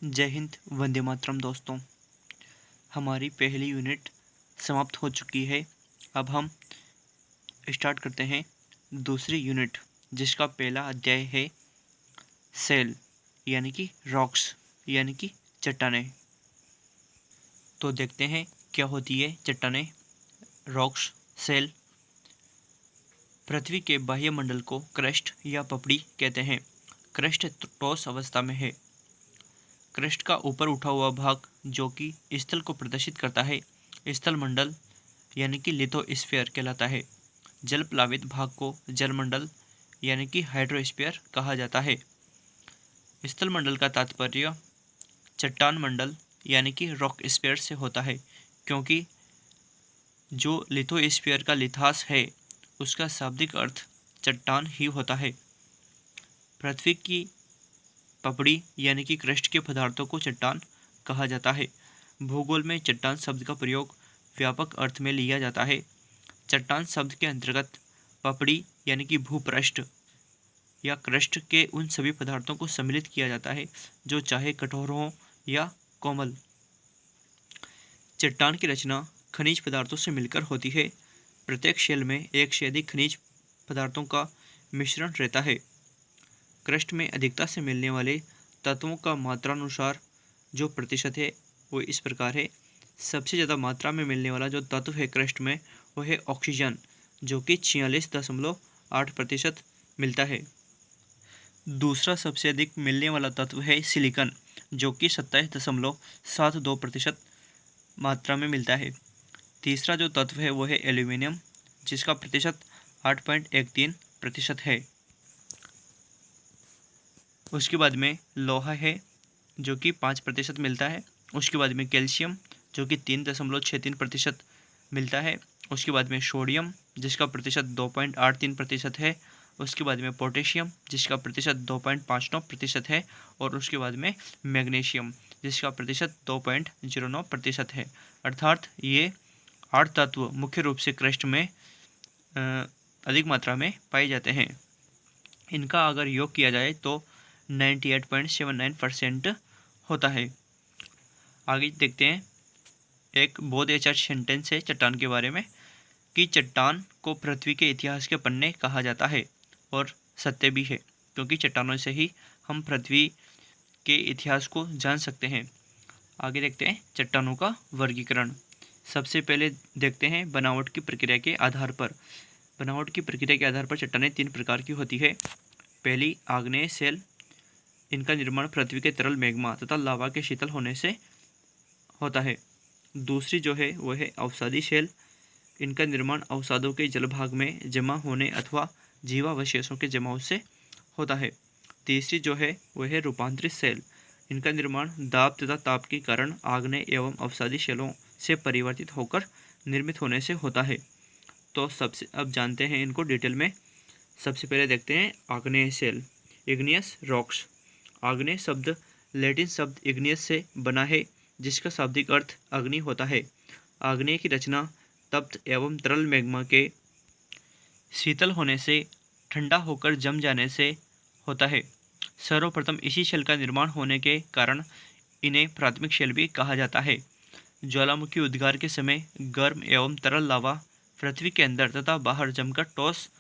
जय हिंद, वंदे मातरम दोस्तों। हमारी पहली यूनिट समाप्त हो चुकी है। अब हम स्टार्ट करते हैं दूसरी यूनिट, जिसका पहला अध्याय है सेल यानी कि रॉक्स यानी कि चट्टानें। तो देखते हैं क्या होती है चट्टानें, रॉक्स, सेल। पृथ्वी के बाह्यमंडल को क्रस्ट या पपड़ी कहते हैं। क्रस्ट ठोस अवस्था में है। क्रस्ट का ऊपर उठा हुआ भाग जो कि स्थल को प्रदर्शित करता है, स्थल मंडल यानी कि लिथोस्फीयर कहलाता है। जल प्लावित भाग को जलमंडल यानी कि हाइड्रोस्फीयर कहा जाता है। स्थल मंडल का तात्पर्य चट्टान मंडल यानी कि रॉक स्फीयर से होता है, क्योंकि जो लिथोस्फीयर का लिथास है उसका शाब्दिक अर्थ चट्टान ही होता है। पृथ्वी की पपड़ी यानी कि क्रस्ट के पदार्थों को चट्टान कहा जाता है। भूगोल में चट्टान शब्द का प्रयोग व्यापक अर्थ में लिया जाता है। चट्टान शब्द के अंतर्गत पपड़ी यानी कि भूपृष्ठ या क्रस्ट के उन सभी पदार्थों को सम्मिलित किया जाता है जो चाहे कठोर हों या कोमल। चट्टान की रचना खनिज पदार्थों से मिलकर होती है। प्रत्येक शेल में एक से अधिक खनिज पदार्थों का मिश्रण रहता है। क्रस्ट में अधिकता से मिलने वाले तत्वों का मात्रानुसार जो प्रतिशत है वो इस प्रकार है। सबसे ज़्यादा मात्रा में मिलने वाला जो तत्व है क्रस्ट में वो है ऑक्सीजन, जो कि 46.8% मिलता है। दूसरा सबसे अधिक मिलने वाला तत्व है सिलिकॉन, जो कि 27.72% मात्रा में मिलता है। तीसरा जो तत्व है वो है एल्यूमिनियम, जिसका प्रतिशत 8.13% है। उसके बाद में लोहा है जो कि 5% मिलता है। उसके बाद में कैल्शियम जो कि 3.63% मिलता है। उसके बाद में सोडियम जिसका प्रतिशत 2.83% है। उसके बाद में पोटेशियम जिसका प्रतिशत 2.59% है। और उसके बाद में मैग्नीशियम जिसका प्रतिशत 2.09% है। अर्थात ये 8 तत्व मुख्य रूप से क्रस्ट में अधिक मात्रा में पाए जाते हैं। इनका अगर योग किया जाए तो 98.79% होता है। आगे देखते हैं, एक बहुत ही अच्छा सेंटेंस है चट्टान के बारे में कि चट्टान को पृथ्वी के इतिहास के पन्ने कहा जाता है, और सत्य भी है, क्योंकि चट्टानों से ही हम पृथ्वी के इतिहास को जान सकते हैं। आगे देखते हैं चट्टानों का वर्गीकरण। सबसे पहले देखते हैं बनावट की प्रक्रिया के आधार पर। बनावट की प्रक्रिया के आधार पर चट्टानें 3 प्रकार की होती है। पहली आग्नेय शेल, इनका निर्माण पृथ्वी के तरल मैग्मा तथा लावा के शीतल होने से होता है। दूसरी जो है वह है अवसादी शेल, इनका निर्माण अवसादों के जलभाग में जमा होने अथवा जीवावशेषों के जमाव से होता है। तीसरी जो है वह है रूपांतरित शेल, इनका निर्माण दाब तथा ताप के कारण आग्नेय एवं अवसादी शेलों से परिवर्तित होकर निर्मित होने से होता है। तो सबसे अब जानते हैं इनको डिटेल में। सबसे पहले देखते हैं आग्नेय शेल, इग्नियस रॉक्स। आग्नेय शब्द लैटिन शब्द इग्नियस से बना है, जिसका शाब्दिक अर्थ अग्नि होता है। आग्नेय की रचना तप्त एवं तरल मैग्मा के शीतल होने से, ठंडा होकर जम जाने से होता है। सर्वप्रथम इसी शेल का निर्माण होने के कारण इन्हें प्राथमिक शेल भी कहा जाता है। ज्वालामुखी उद्गार के समय गर्म एवं तरल लावा पृथ्वी के अंदर तथा बाहर जमकर ठोस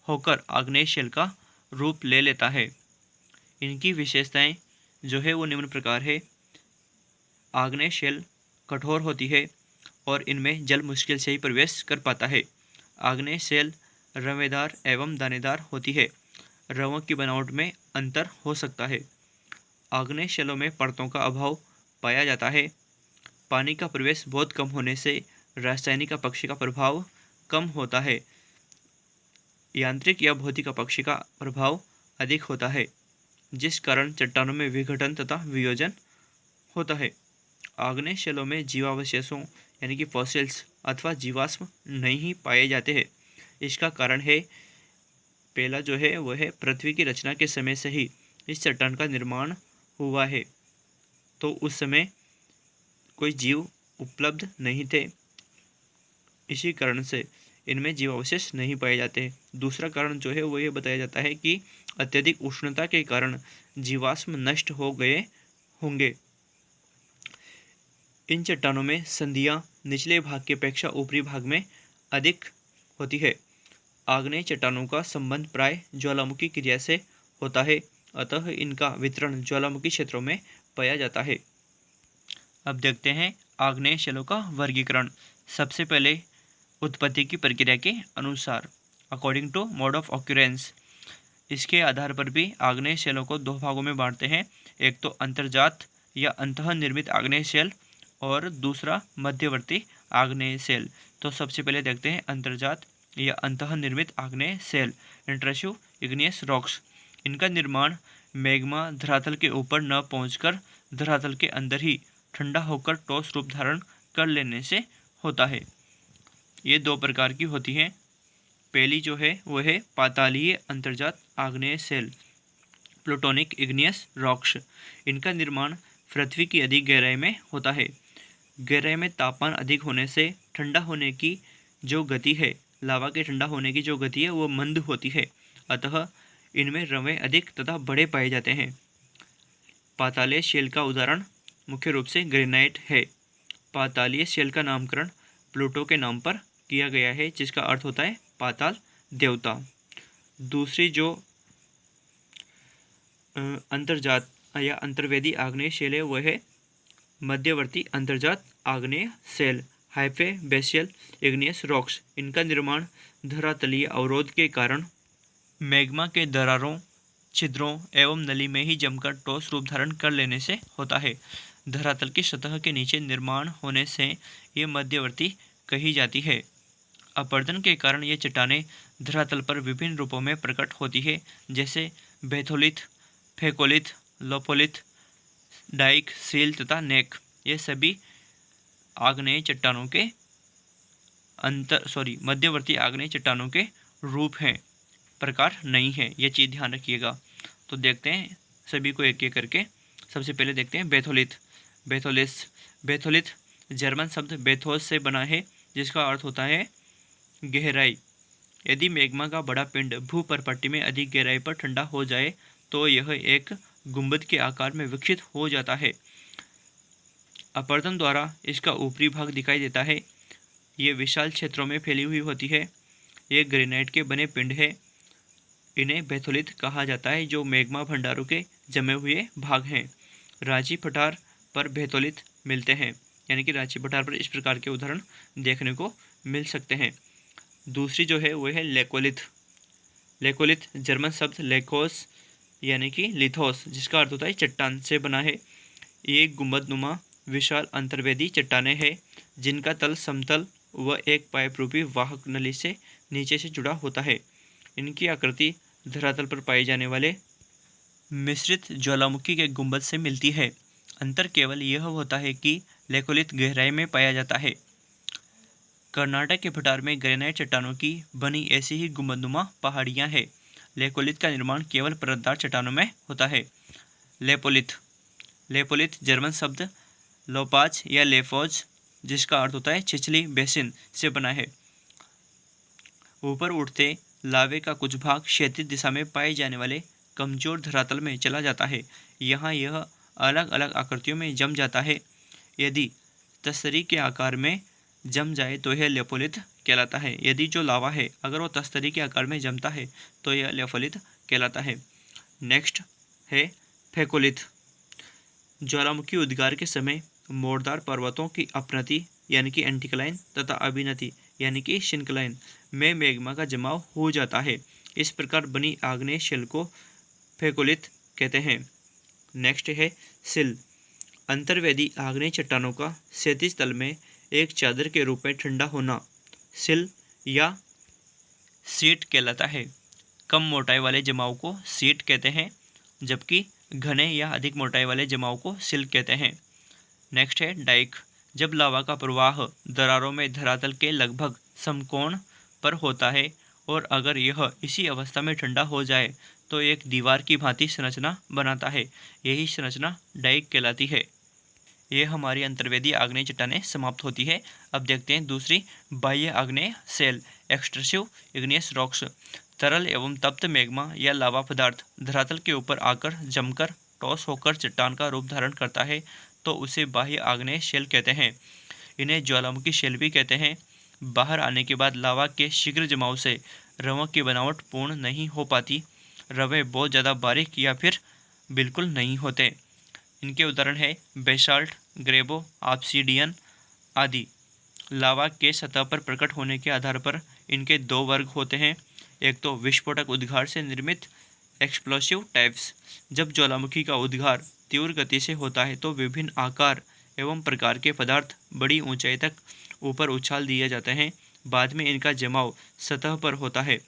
होकर आग्नेय शेल का रूप ले लेता है। इनकी विशेषताएं जो है वो निम्न प्रकार है। आग्नेय शेल कठोर होती है और इनमें जल मुश्किल से ही प्रवेश कर पाता है। आग्नेय शेल रवेदार एवं दानेदार होती है। रवों की बनावट में अंतर हो सकता है। आग्नेय शेलों में परतों का अभाव पाया जाता है। पानी का प्रवेश बहुत कम होने से रासायनिक अपक्षय का प्रभाव कम होता है। यांत्रिक या भौतिक अपक्षय का प्रभाव अधिक होता है, जिस कारण चट्टानों में विघटन तथा वियोजन होता है। आग्नेय शेलों में जीवावशेषों यानी कि फॉसिल्स अथवा जीवाश्म नहीं पाए जाते हैं। इसका कारण है, पहला जो है वह है पृथ्वी की रचना के समय से ही इस चट्टान का निर्माण हुआ है, तो उस समय कोई जीव उपलब्ध नहीं थे, इसी कारण से इनमें जीवावशेष नहीं पाए जाते हैं। दूसरा कारण जो है वो ये बताया जाता है कि अत्यधिक उष्णता के कारण जीवाश्म नष्ट हो गए होंगे। इन चट्टानों में संधियाँ निचले भाग की अपेक्षा ऊपरी भाग में अधिक होती है। आग्नेय चट्टानों का संबंध प्राय ज्वालामुखी क्रिया से होता है, अतः इनका वितरण ज्वालामुखी क्षेत्रों में पाया जाता है। अब देखते हैं आग्नेय शिलाओं का वर्गीकरण। सबसे पहले उत्पत्ति की प्रक्रिया के अनुसार, according to mode of occurrence, इसके आधार पर भी आग्नेय शैलों को दो भागों में बांटते हैं। एक तो अंतर्जात या अंतःनिर्मित आग्नेय शैल और दूसरा मध्यवर्ती आग्नेय शैल। तो सबसे पहले देखते हैं अंतर्जात या अंतःनिर्मित आग्नेय शैल, इंट्रूसिव इग्नियस रॉक्स। इनका निर्माण मैग्मा धरातल के ऊपर न पहुंचकर धरातल के अंदर ही ठंडा होकर ठोस रूप धारण कर लेने से होता है। ये दो प्रकार की होती हैं। पहली जो है वह है पातालीय अंतर्जात आग्नेय शैल, प्लूटोनिक इग्नियस रॉक्स। इनका निर्माण पृथ्वी की अधिक गहराई में होता है। गहराई में तापमान अधिक होने से ठंडा होने की जो गति है, लावा के ठंडा होने की जो गति है वो मंद होती है, अतः इनमें रवें अधिक तथा बड़े पाए जाते हैं। पातालीय शैल का उदाहरण मुख्य रूप से ग्रेनाइट है। पातालीय शैल का नामकरण प्लूटो के नाम पर किया गया है, जिसका अर्थ होता है पाताल देवता। दूसरी जो अंतर्जात या अंतर्वेदी आग्नेय शैल है वह है मध्यवर्ती अंतर्जात आग्नेय शैल, हाइपेबेशियल इग्नियस रॉक्स। इनका निर्माण धरातलीय अवरोध के कारण मैग्मा के दरारों, छिद्रों एवं नली में ही जमकर ठोस रूप धारण कर लेने से होता है। धरातल की सतह के नीचे निर्माण होने से ये मध्यवर्ती कही जाती है। अपरदन के कारण ये चट्टानें धरातल पर विभिन्न रूपों में प्रकट होती है, जैसे बेथोलिथ, फेकोलिथ, लोपोलिथ, डाइक, सील तथा नेक। ये सभी आग्नेय चट्टानों के मध्यवर्ती आग्नेय चट्टानों के रूप हैं, प्रकार नहीं है। ये चीज़ ध्यान रखिएगा। तो देखते हैं सभी को एक एक करके। सबसे पहले देखते हैं बेथोलिथ। बेथोलिथ जर्मन शब्द बेथोस से बना है, जिसका अर्थ होता है गहराई। यदि मैग्मा का बड़ा पिंड भूपर्पट्टी में अधिक गहराई पर ठंडा हो जाए तो यह एक गुंबद के आकार में विकसित हो जाता है। अपरदन द्वारा इसका ऊपरी भाग दिखाई देता है। ये विशाल क्षेत्रों में फैली हुई होती है। ये ग्रेनाइट के बने पिंड है। इन्हें बेथोलिथ कहा जाता है, जो मैग्मा भंडारों के जमे हुए भाग हैं। रांची पठार पर बेथोलिथ मिलते हैं, यानी कि रांची पठार पर इस प्रकार के उदाहरण देखने को मिल सकते हैं। दूसरी जो है वह है लेकोलिथ। लेकोलिथ जर्मन शब्द लेकोस यानी कि लिथोस, जिसका अर्थ होता है चट्टान, से बना है। ये गुंबदनुमा विशाल अंतर्वेदी चट्टानें हैं, जिनका तल समतल व एक पाइप रूपी वाहक नली से नीचे से जुड़ा होता है। इनकी आकृति धरातल पर पाए जाने वाले मिश्रित ज्वालामुखी के गुंबद से मिलती है। अंतर केवल यह होता है कि लेकोलिथ गहराई में पाया जाता है। कर्नाटक के पठार में ग्रेनाइट चट्टानों की बनी ऐसी ही गुंबदनुमा पहाड़ियाँ हैं। लेकोलिथ का निर्माण केवल परतदार चट्टानों में होता है। लेपोलिथ जर्मन शब्द लोपाज या लेफोज, जिसका अर्थ होता है छिछली बेसिन, से बना है। ऊपर उठते लावे का कुछ भाग क्षैतिज दिशा में पाए जाने वाले कमजोर धरातल में चला जाता है। यहाँ यह अलग अलग आकृतियों में जम जाता है। यदि तस्तरी के आकार में जम जाए तो यह लेपोलिथ कहलाता है। यदि जो लावा है अगर वो तस्तरी के आकार में जमता है तो यह लेपोलिथ कहलाता है। नेक्स्ट है फेकोलिथ। ज्वालामुखी उद्गार के समय मोड़दार पर्वतों की अपनति यानी कि एंटीक्लाइन तथा अभिनति यानी कि शिनक्लाइन में मैग्मा का जमाव हो जाता है। इस प्रकार बनी आग्नेय शैल को फेकोलिथ कहते हैं। नेक्स्ट है सिल। अंतर्वेदी आग्नेय चट्टानों का क्षैतिज तल में एक चादर के रूप में ठंडा होना सिल या सीट कहलाता है। कम मोटाई वाले जमाव को सीट कहते हैं, जबकि घने या अधिक मोटाई वाले जमाव को सिल कहते हैं। नेक्स्ट है डाइक। जब लावा का प्रवाह दरारों में धरातल के लगभग समकोण पर होता है और अगर यह इसी अवस्था में ठंडा हो जाए तो एक दीवार की भांति संरचना बनाता है। यही संरचना डाइक कहलाती है। यह हमारी अंतर्वेदी आग्नेय चट्टानें समाप्त होती है। अब देखते हैं दूसरी बाह्य आग्नेय शैल, एक्सट्रूसिव इग्नियस रॉक्स। तरल एवं तप्त मैग्मा या लावा पदार्थ धरातल के ऊपर आकर जमकर ठोस होकर चट्टान का रूप धारण करता है तो उसे बाह्य आग्नेय शेल कहते हैं। इन्हें ज्वालामुखी शेल भी कहते हैं। बाहर आने के बाद लावा के शीघ्र जमाव से रवों की बनावट पूर्ण नहीं हो पाती। रवे बहुत ज़्यादा बारीक या फिर बिल्कुल नहीं होते। इनके उदाहरण है बेसाल्ट, ग्रेबो, ऑब्सीडियन आदि। लावा के सतह पर प्रकट होने के आधार पर इनके दो वर्ग होते हैं। एक तो विस्फोटक उद्गार से निर्मित एक्सप्लोसिव टाइप्स। जब ज्वालामुखी का उद्गार तीव्र गति से होता है तो विभिन्न आकार एवं प्रकार के पदार्थ बड़ी ऊंचाई तक ऊपर उछाल दिए जाते हैं। बाद में इनका जमाव सतह पर होता है।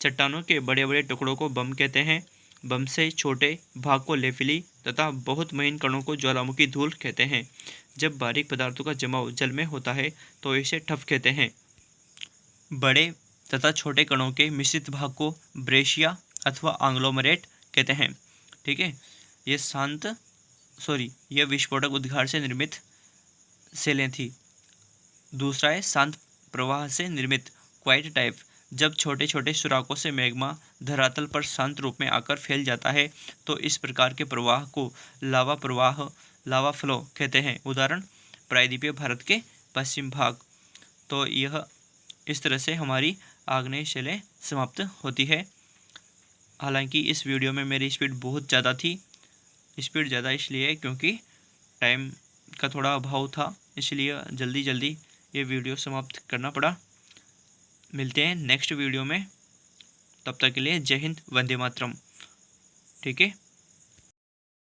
चट्टानों के बड़े बड़े टुकड़ों को बम कहते हैं। बम से छोटे भाग को लेफिली तथा बहुत महीन कणों को ज्वालामुखी धूल कहते हैं। जब बारीक पदार्थों का जमाव जल में होता है तो इसे ठफ कहते हैं। बड़े तथा छोटे कणों के मिश्रित भाग को ब्रेशिया अथवा आंग्लोमरेट कहते हैं। ठीक है, यह विस्फोटक उद्गार से निर्मित सेलें थी। दूसरा है शांत प्रवाह से निर्मित क्वाइट टाइप। जब छोटे छोटे सुराखों से मैग्मा धरातल पर शांत रूप में आकर फैल जाता है तो इस प्रकार के प्रवाह को लावा प्रवाह, लावा फ्लो कहते हैं। उदाहरण प्रायद्वीपीय भारत के पश्चिम भाग। तो यह इस तरह से हमारी आग्नेय शिलाएं समाप्त होती है। हालांकि इस वीडियो में मेरी स्पीड बहुत ज़्यादा थी। स्पीड ज़्यादा इसलिए क्योंकि टाइम का थोड़ा अभाव था, इसलिए जल्दी जल्दी ये वीडियो समाप्त करना पड़ा। मिलते हैं नेक्स्ट वीडियो में, तब तक के लिए जय हिंद, वंदे मातरम। ठीक है।